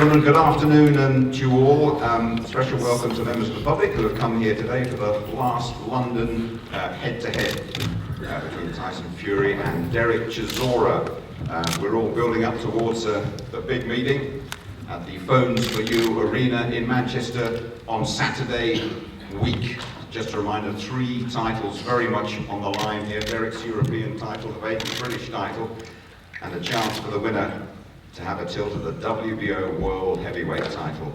gentlemen, good afternoon and to you all. Special welcome to members of the public who have come here today for the last London head-to-head between Tyson Fury and Dereck Chisora. We're all building up towards the big meeting at the Phones for You Arena in Manchester on Saturday week. Just a reminder, 3 titles very much on the line here. Dereck's European title, the vacant British title, and a chance for the winner to have a tilt at the WBO World Heavyweight title,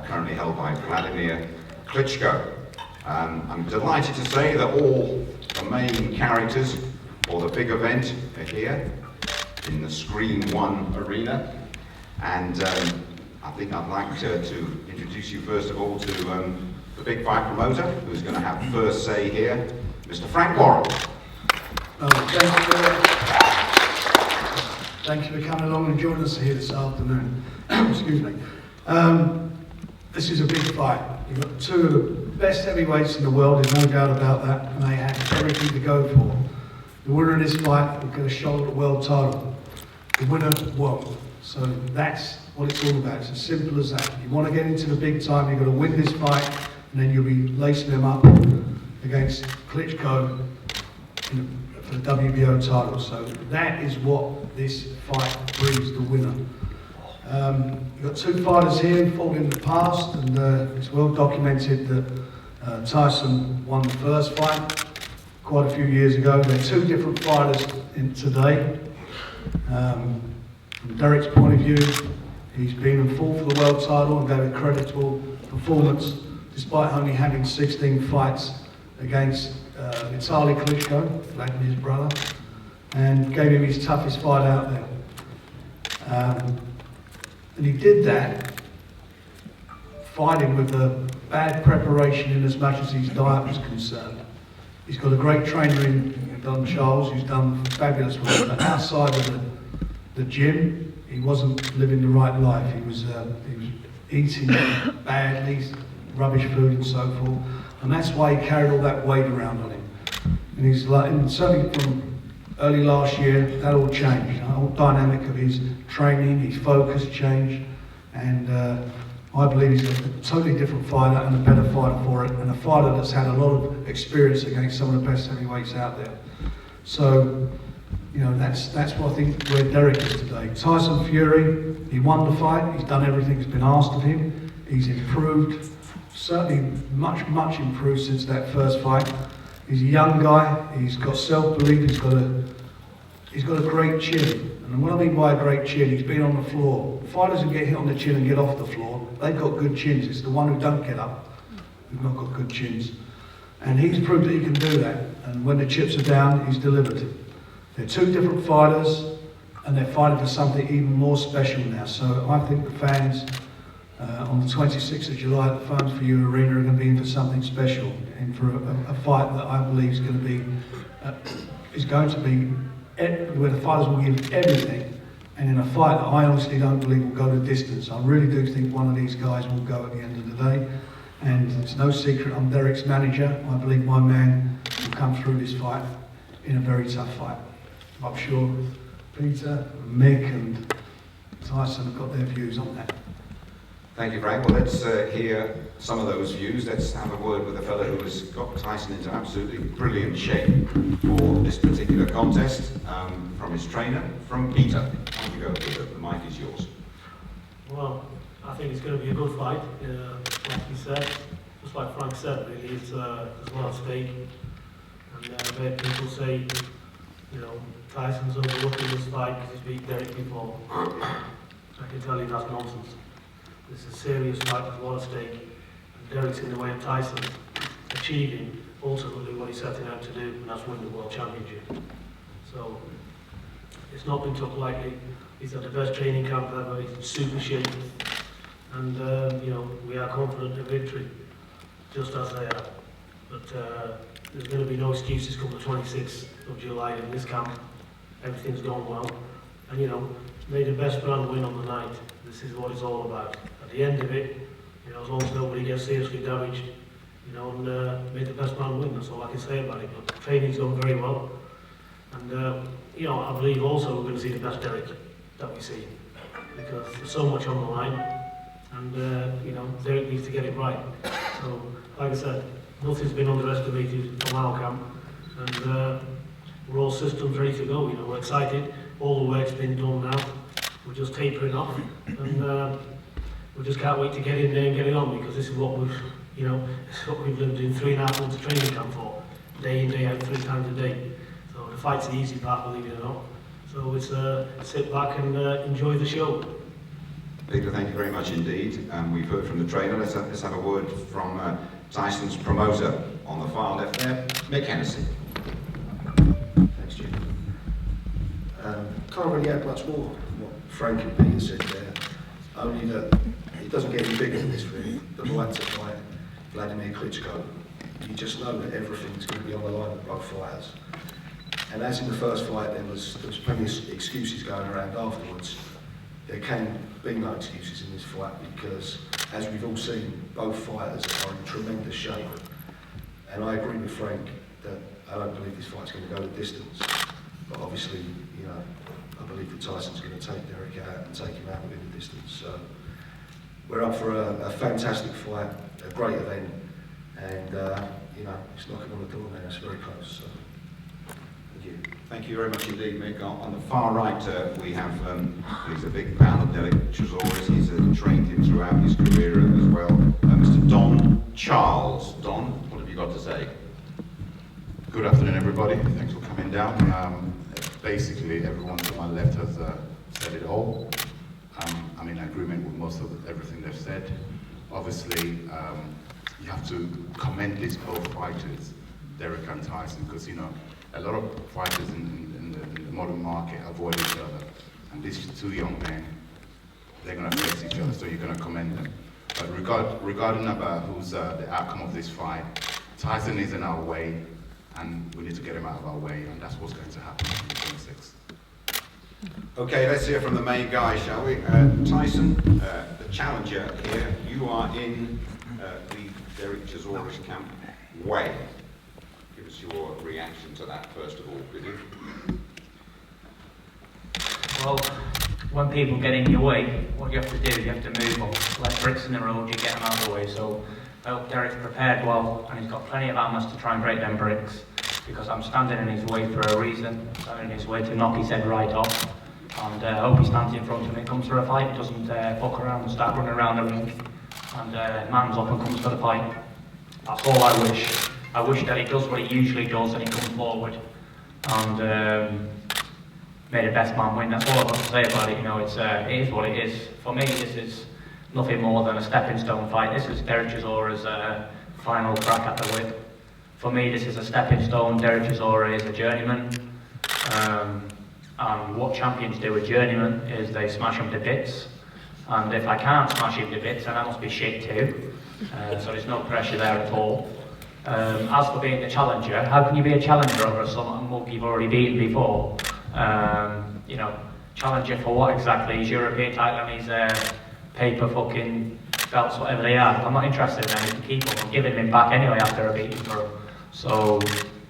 currently held by Wladimir Klitschko. I'm delighted to say that all the main characters for the big event are here in the Screen 1 arena, and I think I'd like to introduce you first of all to the big fight promoter, who's going to have first say here, Mr. Frank Warren. Thank you for coming along and joining us here this afternoon. Excuse me. This is a big fight. You've got 2 of the best heavyweights in the world, there's no doubt about that, and they have everything to go for. The winner of this fight will get a shot at the world title. The winner won't. So that's what it's all about. It's as simple as that. You want to get into the big time, you've got to win this fight, and then you'll be lacing them up against Klitschko for the WBO title. So that is what this fight brings the winner. You've got 2 fighters here who fought in the past, and it's well documented that Tyson won the first fight quite a few years ago. There are 2 different fighters in today. From Dereck's point of view, he's been and fought for the world title and gave a creditable performance despite only having 16 fights against Vitaly Klitschko, Vladimir's brother, and gave him his toughest fight out there. And he did that fighting with a bad preparation in as much as his diet was concerned. He's got a great trainer in Don Charles who's done fabulous work, but outside of the gym, he wasn't living the right life. He was eating badly, rubbish food and so forth, and that's why he carried all that weight around on him. And he's like, and certainly from early last year, that all changed. The whole dynamic of his training, his focus changed, and I believe he's a totally different fighter and a better fighter for it, and a fighter that's had a lot of experience against some of the best heavyweights out there. So, you know, that's what I think where Dereck is today. Tyson Fury, he won the fight, he's done everything that's been asked of him, he's improved, certainly much improved since that first fight. He's a young guy, he's got self-belief, he's got a great chin. And what I mean by a great chin, he's been on the floor. Fighters who get hit on the chin and get off the floor, they've got good chins. It's the one who don't get up who've not got good chins. And he's proved that he can do that. And when the chips are down, he's delivered. They're 2 different fighters, and they're fighting for something even more special now. So I think the fans on the 26th of July at the Phones for You Arena are going to be in for something special, and for a fight that I believe is going to be where the fighters will give everything, and in a fight that I honestly don't believe will go the distance. I really do think one of these guys will go at the end of the day, and it's no secret I'm Dereck's manager. I believe my man will come through this fight in a very tough fight. I'm sure Peter, Mick and Tyson have got their views on that. Thank you, Frank. Well, let's hear some of those views. Let's have a word with a fellow who has got Tyson into absolutely brilliant shape for this particular contest, from his trainer, from Peter. On you go, Peter. The mic is yours. Well, I think it's going to be a good fight. Like he said, just like Frank said, really, there's a lot at stake. And I've heard people say, you know, Tyson's overlooking this fight because he's beat Dereck before. I can tell you that's nonsense. This is a serious fight with a lot at stake, and Dereck's in the way of Tyson achieving ultimately what he's setting out to do, and that's win the World Championship. So it's not been took lightly. He's had the best training camp ever, he's in super shape, and you know, we are confident of victory, just as they are. But there's going to be no excuses come the 26th of July in this camp. Everything's gone well, and you know, may the best man win on the night. This is what it's all about. At the end of it, you know, as long as nobody gets seriously damaged, you know, and may the best man win. That's all I can say about it. But training's going very well, and you know, I believe also we're going to see the best Dereck that we see, because there's so much on the line. and you know, Derek needs to get it right. So, like I said, nothing's been underestimated from our camp, and we're all systems ready to go. You know, we're excited. All the work's been done now. We're just tapering off, and we just can't wait to get in there and get it on, because this is what we've, you know, this is what we've been doing 3.5 months of training camp for, day in, day out, 3 times a day. So the fight's the easy part, believe it or not. So it's sit back and enjoy the show. Peter, thank you very much indeed. We've heard from the trainer. Let's have a word from Tyson's promoter on the far left there, Mick Hennessy. Thanks, Jim. Can't really add much more than what Frank and Peter said there, only that it doesn't get any bigger than this really. The right to fight Wladimir Klitschko, you just know that everything's going to be on the line with both fighters. And as in the first fight, there was plenty of excuses going around afterwards. There can be no excuses in this fight, because, as we've all seen, both fighters are in tremendous shape. And I agree with Frank that I don't believe this fight's going to go the distance. But obviously, you know, I believe that Tyson's going to take Dereck out and take him out within the distance. So we're up for a fantastic fight, a great event, and you know, it's knocking on the door now. It's very close. So. Thank you very much indeed, Mick. On the far right, we have, he's a big fan of Dereck Chisora. He's trained him throughout his career as well. Mr. Don Charles. Don, what have you got to say? Good afternoon, everybody. Thanks for coming down. Basically, everyone to my left has said it all. I'm in agreement with most of everything they've said. Obviously, you have to commend these both fighters, Dereck and Tyson, because, you know, a lot of fighters in the modern market avoid each other, and these two young men, they're going to face each other, so you're going to commend them. But regarding about who's the outcome of this fight, Tyson is in our way, and we need to get him out of our way, and that's what's going to happen on the 26th. Okay, let's hear from the main guy, shall we? Tyson, the challenger here, you are in the Dereck Chisora's camp way. Give us your reaction to that, first of all, could you? Well, when people get in your way, what you have to do, you have to move them. Like bricks in the road, you get them out of the way. So I hope Dereck's prepared well, and he's got plenty of hammers to try and break them bricks, because I'm standing in his way for a reason. I'm standing in his way to knock his head right off. And I hope he stands in front of me, when it comes for a fight, doesn't fuck around and start running around the ring, and mans up and comes for the fight. That's all I wish. I wish that he does what he usually does, and he comes forward and may the best man win. That's all I've got to say about it. You know, it is what it is. For me, this is nothing more than a stepping stone fight. This is Dereck Chisora's final crack at the whip. For me, this is a stepping stone. Dereck Chisora is a journeyman. And what champions do with journeyman is they smash him to bits. And if I can't smash him to bits, then I must be shit too. So there's no pressure there at all. As for being the challenger, how can you be a challenger over some mug you've already beaten before? You know, challenger for what exactly? His European title and his paper fucking belts, whatever they are. I'm not interested in them. He can keep them. I'm giving him back anyway after I beat him for him. So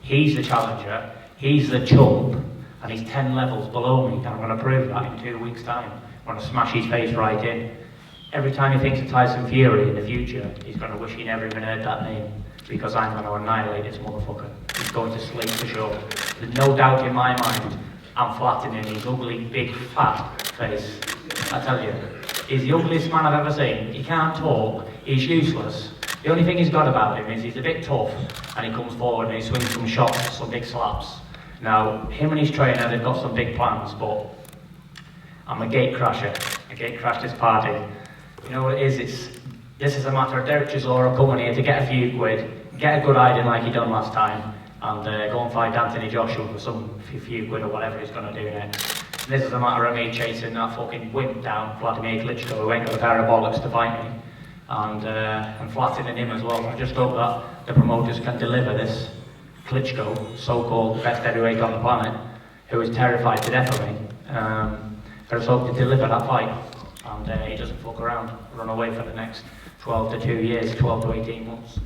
he's the challenger, he's the chump, and he's 10 levels below me, and I'm going to prove that in 2 weeks' time. I'm going to smash his face right in. Every time he thinks of Tyson Fury in the future, he's going to wish he never even heard that name, because I'm going to annihilate this motherfucker. He's going to sleep for sure. There's no doubt in my mind, I'm flattening his ugly, big, fat face. I tell you, he's the ugliest man I've ever seen. He can't talk, he's useless. The only thing he's got about him is he's a bit tough, and he comes forward and he swings some shots, some big slaps. Now, him and his trainer, they've got some big plans, but I'm a gate crasher. I gate crash this party. You know what it is? This is a matter of Dereck Chisora coming here to get a few quid, get a good hiding like he done last time, and go and fight Anthony Joshua for some few quid or whatever he's going to do next. This is a matter of me chasing that fucking wimp down, Wladimir Klitschko, who ain't got a pair of bollocks to fight me, and flattening him as well. I just hope that the promoters can deliver this Klitschko, so-called best heavyweight on the planet, who is terrified to death of me. I just hope to deliver that fight, and he doesn't fuck around, run away for the next 12 to 2 years, 12 to 18 months.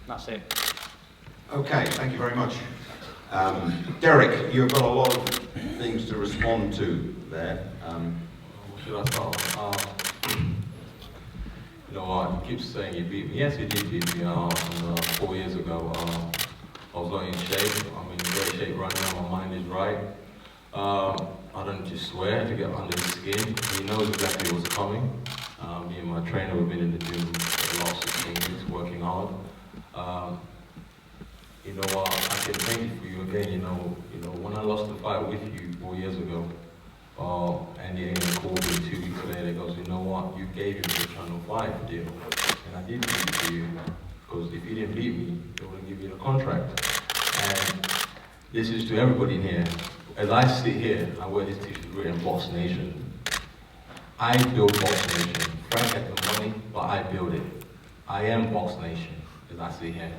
That's it. Okay, thank you very much. Dereck, you've got a lot of things to respond to there. Should I start? you know, he keeps saying he beat me. Yes, he did beat me 4 years ago. I was not in shape. I'm in great shape right now. My mind is right. I don't just swear to get under his skin. He knows exactly what's coming. Me and my trainer, we've been in the gym for the last 16 weeks working hard. You know, I can paint it for you again. You know, when I lost the fight with you 4 years ago, Andy England called me 2 weeks later. He goes, you know what? You gave him the Channel 5 deal, and I did give it to you because if you didn't beat me, they wouldn't give you the contract. And this is to everybody in here. As I sit here, I wear this t-shirt written BoxNation. I build BoxNation. Frank had the money, but I build it. I am BoxNation, as I sit here.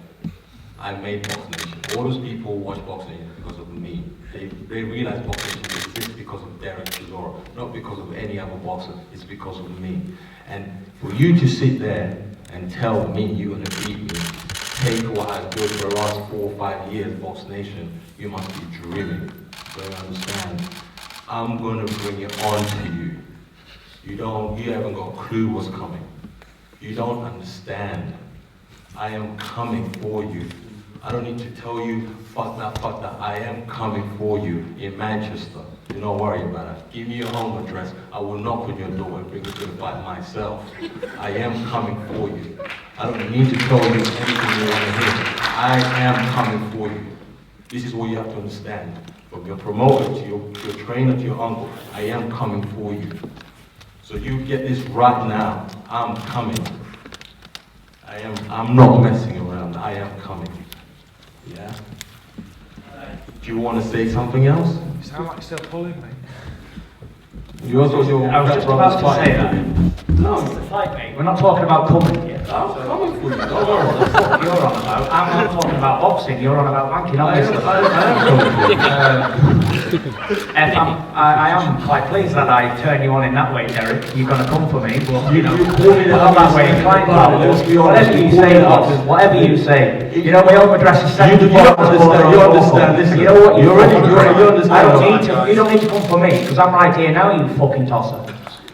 I made BoxNation. All those people watch BoxNation because of me. They realize BoxNation exists because of Dereck Chisora, not because of any other boxer. It's because of me. And for you to sit there and tell me you're gonna beat me, take what I've built for the last 4 or 5 years, BoxNation, you must be dreaming. So you understand? I'm gonna bring it on to you. You haven't got a clue what's coming. You don't understand. I am coming for you. I don't need to tell you, fuck that. I am coming for you in Manchester. Do not worry about it. Give me your home address. I will knock on your door and bring you to the fight myself. I am coming for you. I don't need to tell you anything you want to hear. I am coming for you. This is what you have to understand. From your promoter to your trainer to your uncle, I am coming for you. So you get this right now. I'm coming. I'm not messing around. I am coming. Yeah? Do you want to say something else? You sound like you're still pulling me. You also I was just about to say that. No. It's the fight, mate. We're not talking about coming yet. I'm coming for you. Don't What worry. the fuck you're on about? I'm not talking about boxing, you're on about banking, obviously. I am coming for you. I am quite pleased that I turn you on in that way, Dereck. You're going to come for me, but you know, You call me the I'm that way ugliest inclined, man, pal. let's be honest, Whatever you you call me say, the boss, ugliest. whatever you say. You know, my home address is You 74. don't understand. You understand. Listen. You know what? You already. fucking You prick. understand. I don't need to. You don't need to come for me because I'm right here now. You fucking tosser.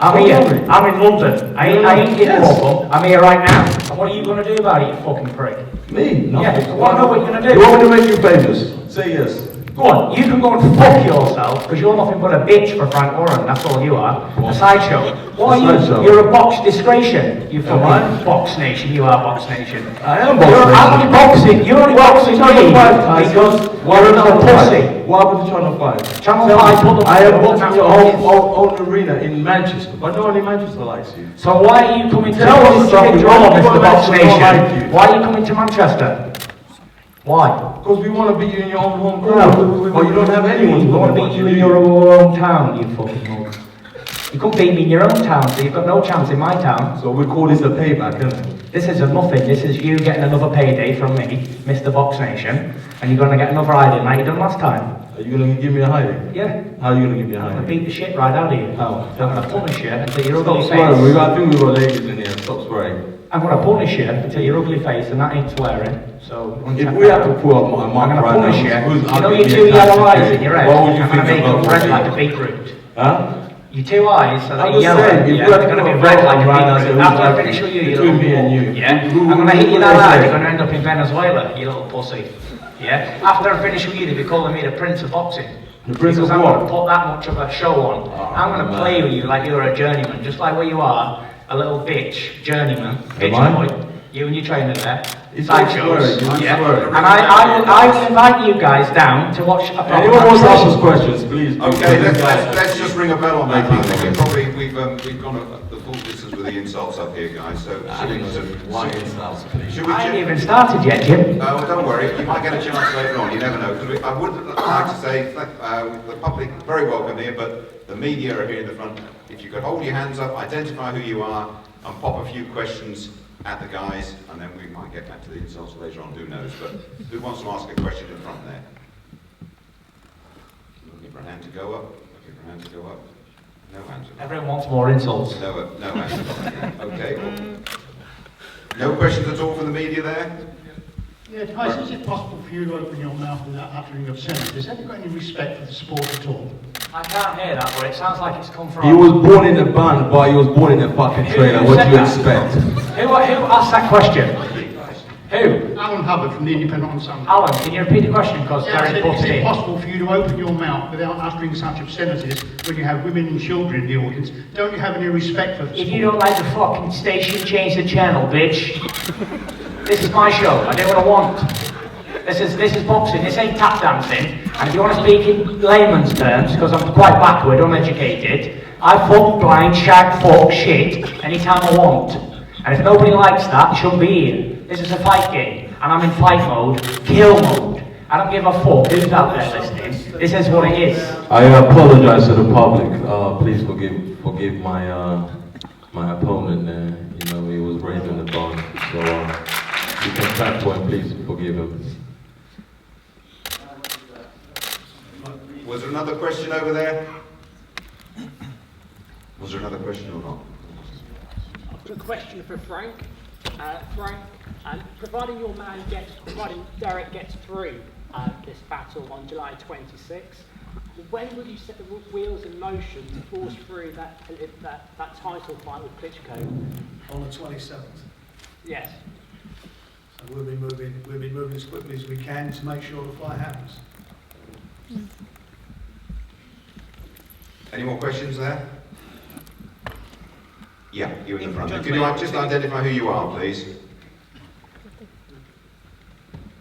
I'm Don't here. worry. I'm in London. I ain't in Yes. Liverpool. I'm here right now. And what are you going to do about it, you fucking prick? Me? Nothing. Yeah, so I know what you're going to do. You want me to make you famous? Say yes. Go on, you can go and fuck yourself, because you're nothing but a bitch for Frank Warren, that's all you are. A sideshow. What are sideshow. you? You're a box discretion. You Am I? fucking BoxNation, you are BoxNation. I am You're BoxNation. only boxing, you're only boxing me because you're another pussy. What happened to Channel 5? Channel Tell 5 me, put them I am on, boxing that's your what it is. own arena in Manchester, but no one in Manchester likes you. So why are you coming to Tell us something. Draw, Why do you Mr. want Manchester to like BoxNation? you? Why are you coming to Manchester? Why? Because we want to beat you in your own home ground, but you don't have anyone We want to beat you in your own town, you fucking mug. You couldn't beat me in your own town, so you've got no chance in my town. So we call this a payback, isn't it? This is a nothing. This is you getting another payday from me, Mr. BoxNation, and you're going to get another hiding like you done last time. Are you going to give me a hiding? Yeah. How are you going to give me a I'm going to hiding? beat the shit right out of you. How? I'm going to punish you until your Stop ugly swearing. face. I think we got ladies in here. Stop swearing. I'm going to punish you until your ugly face, and that ain't swearing. So, If we have to pull up my I'm mark going to right punish now, you. who's You know ugly your two being yellow nice eyes in your head? What would you I'm going to think make them about red me? like a beetroot. Huh? Your two eyes are I'm like just yellow. saying, if Yeah, you had they're to going to put be a red vote like on a right now, beetroot. so After I who's finish with you, you between little me and you. Yeah, Who I'm going to hit you would that I hard, say? you're going to end up in Venezuela, you little pussy. Yeah? After I finish with you, they'll be calling me the Prince of Boxing. The Prince because of I'm what? going to put that much of a show on. Oh, I'm going to man. play with you like you're a journeyman, just like where you are, a little bitch, journeyman, bitch I? boy. You and your trainer there. It's Sideshows. not swearing, Yeah. it's swearing. And I will invite you guys down to watch a proper Anyone wants to ask match. us questions, please. Okay, let's just ring a bell on that. I think we've gone the full distance with the insults up here, guys. So I think it's one insults, please. should we I ain't ju- even started yet, Jim. Oh, don't worry, you might get a chance later on, you never know. 'Cause I would like to say, the public very welcome here, but the media are here in the front. If you could hold your hands up, identify who you are, and pop a few questions at the guys, and then we might get back to the insults later on, who knows. But who wants to ask a question in front there? Looking for a hand to go up, looking for a hand to go up. No hands up. Everyone wants more insults. No hands up. Okay, well, no questions at all from the media there? Yeah, Tyson, is it possible for you to open your mouth without uttering obscenity? Has anyone got any respect for the sport at all? I can't hear that, but it sounds like it's come from... He was born in a band, but he was born in a fucking trailer. Who What said do you that? expect? Who asked that question? Who? Alan Hubbard from the Independent on Sunday. Alan, can you repeat the question because Derek put Is it it in? possible for you to open your mouth without uttering such obscenities when you have women and children in the audience? Don't you have any respect for the If sport? you don't like the fucking station, change the channel, bitch. This is my show. I do what I want. This is boxing. This ain't tap dancing. And if you want to speak in layman's terms, because I'm quite backward, uneducated, I fuck, blind, shag, fuck, shit anytime I want. And if nobody likes that, they shouldn't be here. This is a fight game, and I'm in fight mode, kill mode. I don't give a fuck who's out there listening. This is what it is. I apologize to the public. Please forgive my my opponent there. You know, he was raising the bar, so you can clap for him. Please forgive him. Was there another question over there? Was there another question or not? I've got a question for Frank. Frank, providing Dereck gets through this battle on July 26th, when will you set the wheels in motion to force through that title fight with Klitschko? On the 27th. Yes. So we'll be moving as quickly as we can to make sure the fight happens. Any more questions there? Yeah, you in the front. Can you just identify who you are, please?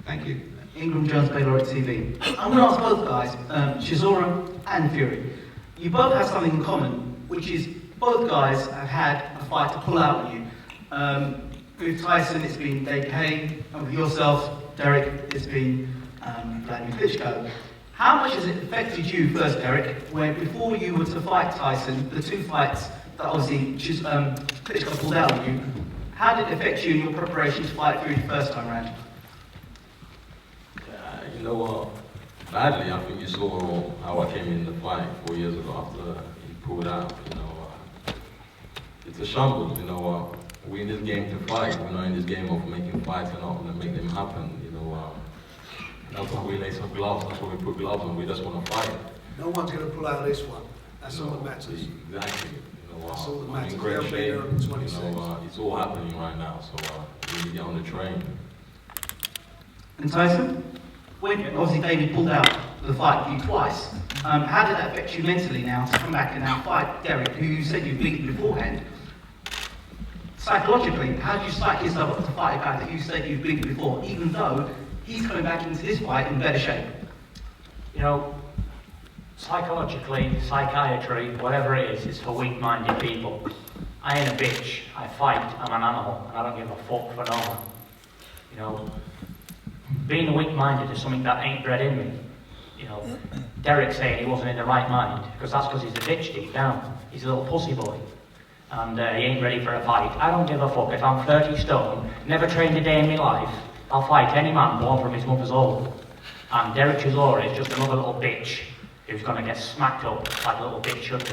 Thank you. Ingram Jones, Baylor TV. I'm going to ask both guys, Chisora and Fury. You both have something in common, which is both guys have had a fight to pull out on you. With Tyson, it's been Dave Kane, and with yourself, Dereck, it's been Wladimir Klitschko. How much has it affected you first, Dereck, where before you were to fight Tyson, the two fights that obviously Klitschko pulled out on you, how did it affect you in your preparation to fight Fury the first time round? You know what? Badly, I think you saw how I came in the fight 4 years ago after he pulled out. You know, it's a shambles. You know, we're in this game to fight. We're not in this game of making fights and not make them happen. You know, that's why we lay some gloves. That's why we put gloves on. We just want to fight. No one's going to pull out this one. That's all that matters. Exactly. You know, That's all that I'm matters. in great They'll be shape. there on the You 26th. know, it's all happening right now. So we need to get on the train. And Tyson, when obviously David pulled out the fight for you twice, how did that affect you mentally now to come back and now fight Dereck, who you said you'd beaten beforehand? Psychologically, how do you psych yourself up to fight a guy that you said you've beaten before, even though he's coming back into this fight in better shape? You know, psychologically, psychiatry, whatever it is, it's for weak-minded people. I ain't a bitch. I fight. I'm an animal, and I don't give a fuck for no one. You know, being weak-minded is something that ain't bred in me. You know, Dereck saying he wasn't in the right mind, because that's because he's a bitch deep down. He's a little pussy boy. And he ain't ready for a fight. I don't give a fuck. If I'm 30 stone, never trained a day in my life, I'll fight any man born from his mother's womb. And Dereck Chisora is just another little bitch who's going to get smacked up like a little bitch should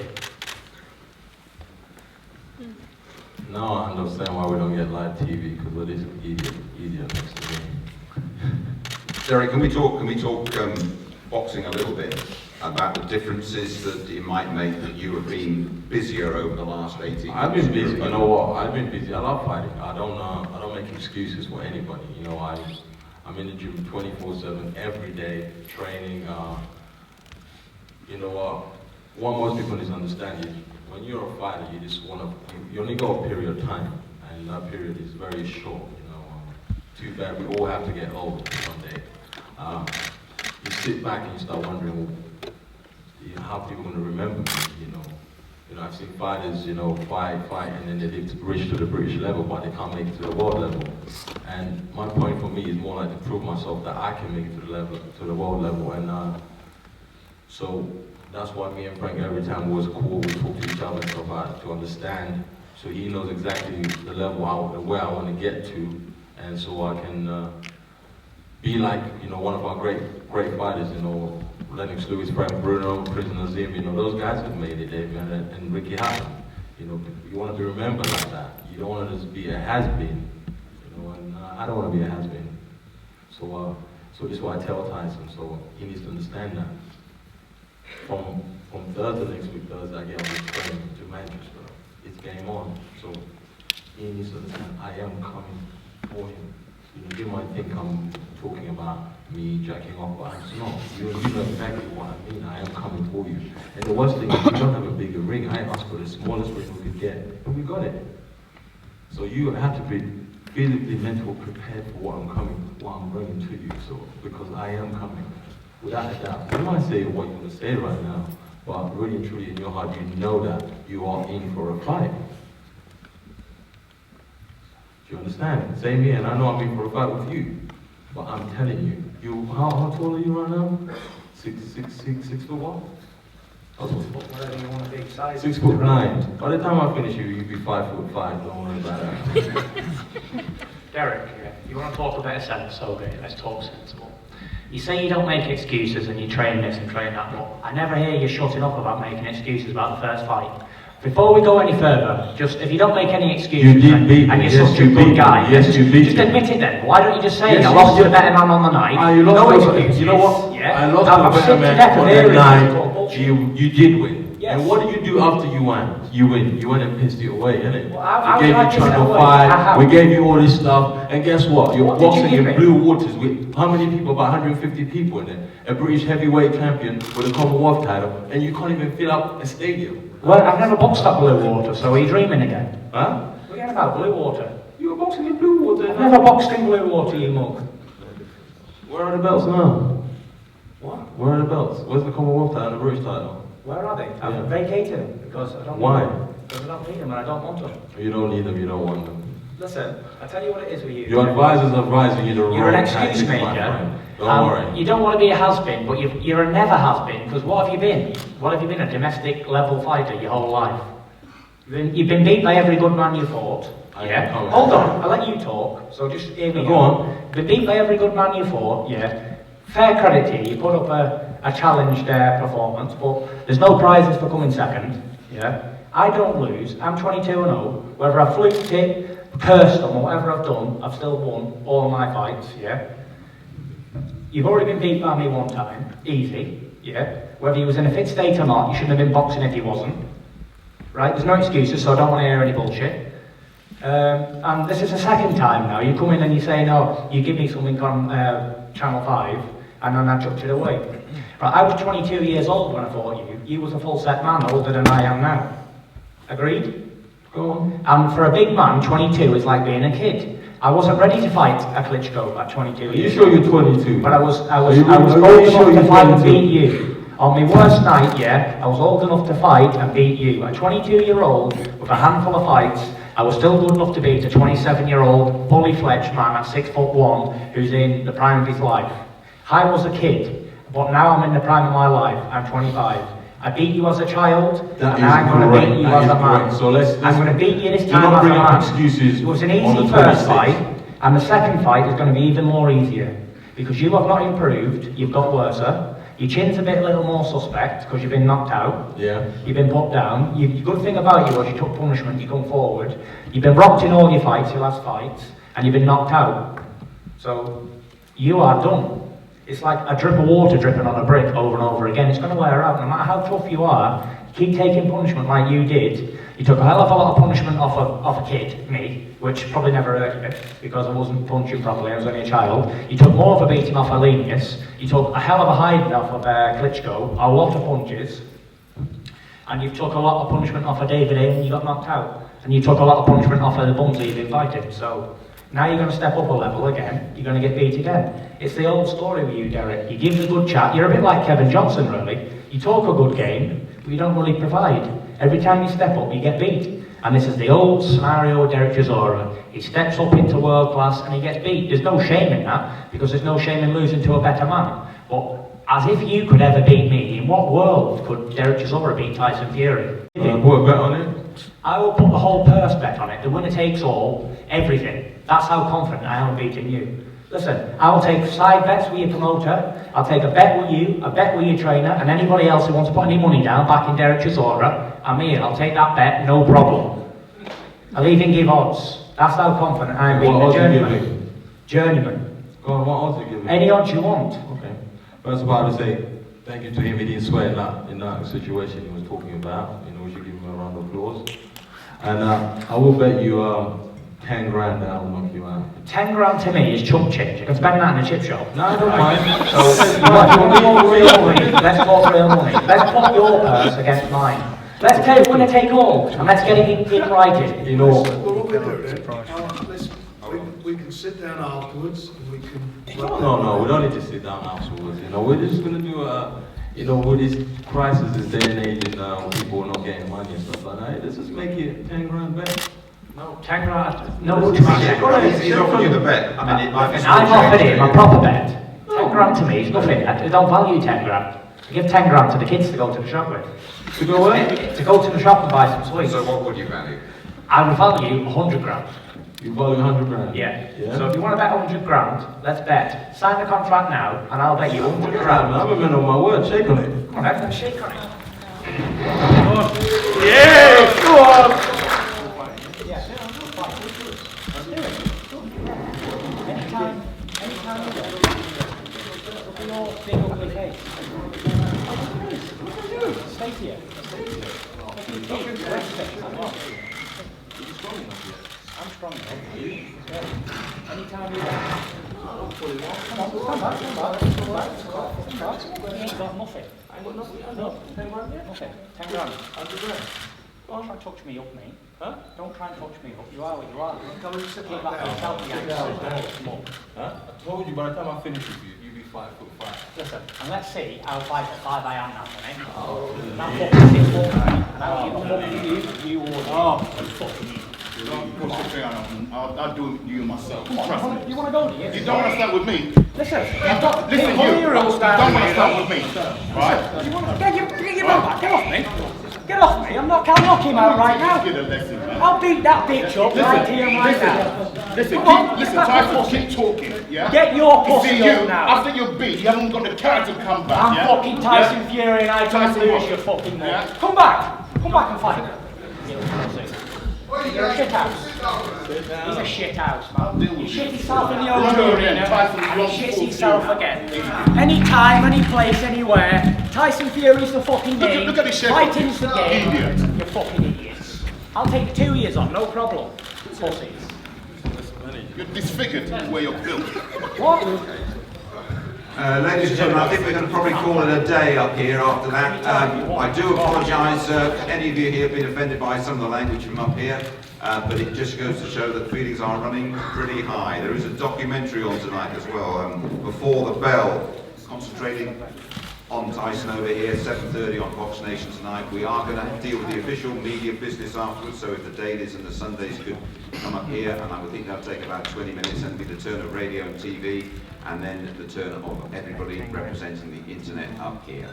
be. Now I understand why we don't get live TV, because of this idiot next to me. Dereck, can we talk boxing a little bit about the differences that it might make that you have been busier over the last 18 months? I've been busy. You know what? I've been busy. I love fighting. I don't make excuses for anybody. You know, I'm in the gym 24/7 every day, training. You know what most people need to understand is when you're a fighter, you only got a period of time, and that period is very short. You know, too bad we all have to get old one day. You sit back and you start wondering how people are going to remember me. You know, I've seen fighters, fight, and then they reach to the British level, but they can't make it to the world level. And my point for me is more like to prove myself that I can make it to the world level. And so that's why me and Frank, every time we was cool, we talk to each other and stuff to understand, so he knows exactly the level where I want to get to, and so I can be like, one of our great fighters, Lennox Lewis, Frank Bruno, Prince Nazim, those guys have made it, Dave, and Ricky Hatton. You want to be remembered like that. You don't want to just be a has-been, and I don't want to be a has-been. So this is what I tell Tyson, so he needs to understand that. From Thursday, next week, Thursday, I get on the train to Manchester. It's game on. So he needs to understand I am coming for him. You know, you might think I'm talking about me jacking off, but I'm not. You know exactly what I mean. I am coming for you. And the worst thing is we don't have a bigger ring. I asked for the smallest ring we could get, and we got it. So you have to be physically, mentally prepared for what I'm bringing to you. So because I am coming, without a doubt. You might say what you want to say right now, but really and truly in your heart, you know that you are in for a fight. Do you understand? Same here, and I know I'm in for a fight with you. But I'm telling you, how tall are you right now? 6'1"? Whatever you want to be, size. 6'9". By the time I finish you'll be 5'5". Don't worry about that. Derek, you want to talk a bit of sense, okay, let's talk sensible. You say you don't make excuses and you train this and train that, but I never hear you shutting up about making excuses about the first fight. Before we go any further, just if you don't make any excuses you did beat and me. you're such a good guy, yes, you beat just me. admit it then. Why don't you just say Yes, I you lost to did. a better man on the night? You lost No to a- excuses. you know what? Yeah? I lost I'm to a sick better to death man of on hearing the this sort of night. bullshit. You did win. Yes. And what did you do after you won? You win. You went and pissed it away, innit? Well, how We gave did I you piss it Channel away? 5, How? we gave you all this stuff, and guess what? You're What did you boxing give in me? blue waters with how many people? About 150 people in there. A British heavyweight champion with a Commonwealth title, and you can't even fill up a stadium. Well, I've never boxed up blue water, so are you dreaming again? Huh? Forget about blue water. You were boxing in blue water. I've never boxed in blue water, you mug. Where are the belts now? What? Where are the belts? Where's the Commonwealth title and the British title? Where are they? I've Yeah. vacated them because I don't Why? need them. Because I don't need them and I don't want them. You don't need them, you don't want them. Listen, I tell you what it is with you. Your advisors are advising you the wrong You're an excuse tactics, my maker. friend. Don't worry. You don't want to be a has-been, but you're a never has-been, because what have you been? What have you been, a domestic level fighter your whole life? You've been beat by every good man you fought. Yeah? Hold on, I'll let you talk, so just hear me Go on. Been beat by every good man you fought, yeah? Fair credit to you, you put up a challenged performance, but there's no prizes for coming second, yeah? I don't lose, I'm 22-0, whether I've fluked it, cursed them, or whatever I've done, I've still won all my fights, yeah? You've already been beat by me one time, easy, yeah? Whether you was in a fit state or not, you shouldn't have been boxing if you wasn't. Right, there's no excuses, so I don't want to hear any bullshit. And this is the second time now, you come in and you say, no, you give me something on Channel 5, and then I chucked it away. Right, I was 22 years old when I fought you. You was a full set man, older than I am now. Agreed? Go on. And for a big man, 22 is like being a kid. I wasn't ready to fight a Klitschko at 22 Are you years sure old. you're 22? But I was Are you old really sure enough to you're fight and 22? beat you. On my worst night, yeah, I was old enough to fight and beat you. A 22-year-old with a handful of fights, I was still good enough to beat a 27-year-old, fully fledged man at 6'1", who's in the prime of his life. I was a kid, but now I'm in the prime of my life. I'm 25. I beat you as a child, That and is I'm going to correct. beat you That as is a man. correct. So let's I'm going to beat you this do time not as a bring up man. excuses It was an on easy the first 26th. fight, and the second fight is going to be even more easier. Because you have not improved, you've got worse. Your chin's a bit a little more suspect because you've been knocked out. Yeah. You've been put down. The good thing about you was you took punishment, you come forward. You've been rocked in all your fights, your last fights, and you've been knocked out. So, you are done. It's like a drip of water dripping on a brick over and over again. It's going to wear out. No matter how tough you are, keep taking punishment like you did. You took a hell of a lot of punishment off a kid, me, which probably never hurt you because I wasn't punching properly, I was only a child. You took more of a beating off Wladimir. You took a hell of a hiding off of Klitschko, a lot of punches. And you took a lot of punishment off of David A and you got knocked out. And you took a lot of punishment off of the bums that you've been fighting. So now you're going to step up a level again, you're going to get beat again. It's the old story with you, Derek. You give the good chat, you're a bit like Kevin Johnson really. You talk a good game, but you don't really provide. Every time you step up, you get beat. And this is the old scenario with Dereck Chisora. He steps up into world class and he gets beat. There's no shame in that, because there's no shame in losing to a better man. But as if you could ever beat me, in what world could Dereck Chisora beat Tyson Fury? Put a bet on it? I will put the whole purse bet on it. The winner takes all, everything. That's how confident I am beating you. Listen, I will take side bets with your promoter, I'll take a bet with you, a bet with your trainer, and anybody else who wants to put any money down back in Dereck Chisora, I'm here, I'll take that bet, no problem. I'll even give odds. That's how confident I am beating the journeyman. Journeyman. Go on, what odds are you giving? Any odds you want. Okay. First of all, I would say thank you to him. He didn't swear in that situation he was talking about. You know, we should give him a round of applause. And I will bet you 10 grand that I'll knock you out. 10 grand to me is chump change. You can spend that in a chip shop. No, I don't mind. So, if you want real money, let's talk real money. Let's put your purse against mine. Let's take winner take all, and let's get it in writing. You know, Well, what we'll do then, we can sit down afterwards and we can... no, we don't need to sit down afterwards. You know, we're just gonna do a, you know, with this crisis, this day and age, and people are not getting money and stuff like that. Let's just make it 10 grand bet. No, 10 grand. No, He's offering you the bet. I mean, I've offered him a proper bet. 10 grand to me is nothing. I don't value 10 grand. I give 10 grand to the kids to go to the shop with. To go where? To go to the shop and buy some sweets. So what would you value? I would value 100 grand. You value 100 grand? Yeah. Yeah. So if you want to bet 100 grand, let's bet. Sign the contract now, and I'll bet you 100 grand. I'm a man on my word, shake on it. Come on, then, shake on it. Yeah, go on! Anytime look at your big ugly face. Stay here. I'm strong enough. Anytime you want. Come on, come back. You ain't got nothing. I ain't got nothing. No, 10 grand? Nothing. 10 grand. 100 grand. Don't try and touch me up, mate. Huh? Don't try and touch me up. You are what you are. Come and sit back yourself, Huh? I told you by the time I finish with you, you'll be 5'5". Listen, and let's see how 5'5" I am now, mate. That fucking 6 foot, and how you would. Oh, fucking you. I'll do you myself. Come on, Trust me. you want to go, do you? You don't want to start with me. Listen, you've got Listen, you don't want to start with me, right? You want to get your man back? Get off me! Get off me! I'll knock him out right now. Get a lesson, man. I'll beat that bitch up right here and right now. Listen, Come listen, on, Tyson, keep talking, yeah? Get your You see, pussy you, up now. after your beat, you haven't got the character to come back, I'm yeah? fucking Tyson Yeah? Fury and I don't Tyson lose what? your fucking mate. Yeah? Come back and fight. You're a shit house. He's a shit house, man. You shit yourself in the Wrong O2 again. arena, Tyson's and wrong he shits full himself too. again. Anytime, any place, anywhere. Tyson Fury's the fucking Look at- name. look at this shit. Fighting's the game. Idiot. You're fucking idiots. I'll take 2 years on, no problem. Pussies. You're disfigured the way you're built. What? Ladies and gentlemen, I think we're going to probably call it a day up here after that. I do apologise to any of you here who've been offended by some of the language from up here, but it just goes to show that feelings are running pretty high. There is a documentary on tonight as well, Before the Bell, concentrating on Tyson over here, 7:30 on BoxNation tonight. We are going to deal with the official media business afterwards, so if the dailies and the Sundays could come up here, and I would think that'll take about 20 minutes, and it'll be the turn of radio and TV, and then the turn of everybody representing the internet up here.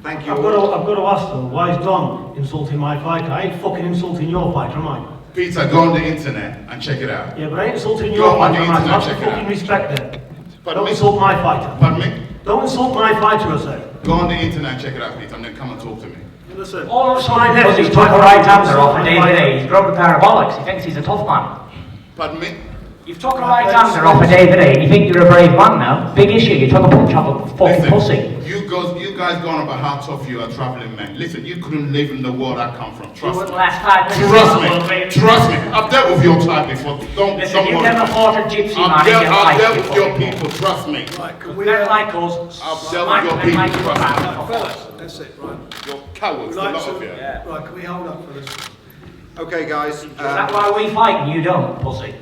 Thank you I've got to ask though, why is Don insulting my fighter? I ain't fucking insulting your fighter, am I? Peter, go on the internet and check it out. Yeah, but I ain't insulting Go your on fighter, the am I? internet, Have check some it out. fucking respect there. Pardon Don't me? insult my fighter. Pardon me? Don't insult my fighter, I said. Go on the internet and check it out, Peter, and then come and talk to me. Listen. All of a my sudden, nephew because he's tried took a to right insult hander off a my David fighter. A. He's grown a pair of bollocks. He thinks he's a tough man. Pardon me? You've took a right hander off a David A. and you think you're a brave man now. Big issue. You took a punch off a fucking pussy. You guys go on about how tough you are, traveling man. Listen, you couldn't live in the world I come from. Trust me. Last time, Trust me. I've dealt with your type before. Listen, you've worry never about it. fought a gypsy man in your I've life. dealt you with your fucking people. Trust me. Right, can we... Men like us, I've dealt with your smack people. men like you Trust me. around. Fellas, that's it, right. You're cowards, a Right, lot so- of you. Right, can we hold up for this? Okay, guys. Is that why we fight and you don't, pussy?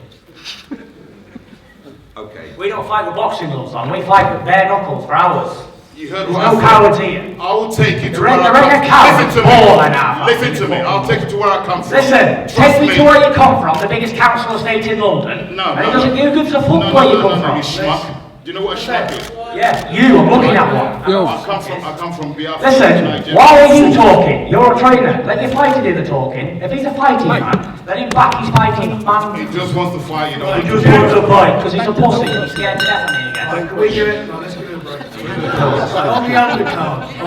Okay. We don't fight with boxing gloves on, we fight with bare knuckles for hours. You heard There's what no I said. cowards here. I will take you to There where ain't I a come coward Listen to ball me. in our Listen to me. I'll take you to where I come from. Listen, take me to where you come from, the biggest council estate in London. No, and it no, doesn't no. give a good to fuck where you come You from. schmuck. Do you know what a schmuck is? Yeah, you, I'm looking at one. I come from Biafra. Listen, Nigeria. why are you talking? You're a trainer. Let your fighter do the talking. If he's a fighting man, let him back his fighting man. He just wants to fight, you know. He just wants to fight. Because he's a pussy. He's scared to death of me again. Right, can we do it? Right, let's give it a break. Right, on the undercard,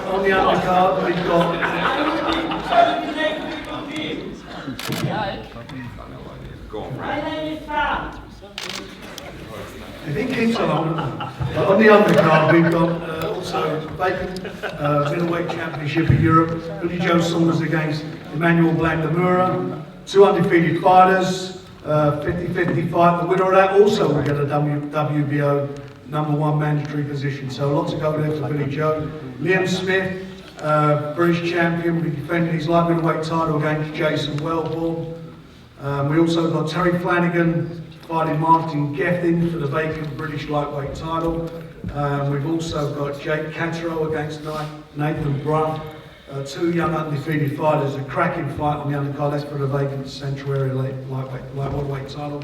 on the undercard, we've got... Go on. If he keeps on the undercard, we've got also vacant middleweight championship of Europe. Billy Joe Saunders against Emmanuel Wladimir. 2 undefeated fighters, 50-50 fight. The winner of that also will get a WBO #1 mandatory position. So a lot to go there for Billy Joe. Liam Smith, British champion, will be defending his light middleweight title against Jason Wellborn. We also got Terry Flanagan fighting Martin Gething for the vacant British lightweight title. We've also got Jake Catro against Nathan Bruff. 2 young undefeated fighters, a cracking fight on the undercard. That's for the vacant Central Area lightweight title.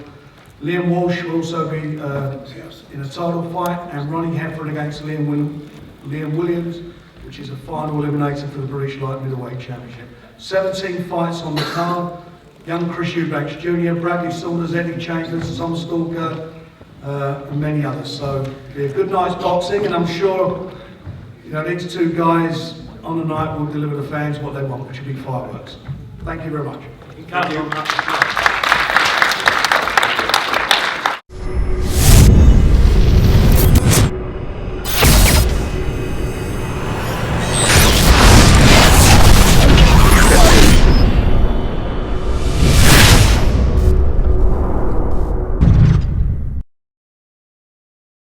Liam Walsh will also be in a title fight, and Ronnie Heffern against Liam Williams, which is a final eliminator for the British Light Middleweight Championship. 17 fights on the card. Young Chris Eubanks Jr., Bradley Saunders, Eddie Chambers, Tom Stalker, and many others. So it'll be a good night's boxing, and I'm sure these 2 guys on the night will deliver the fans what they want, which will be fireworks. Thank you very much. You can count on that.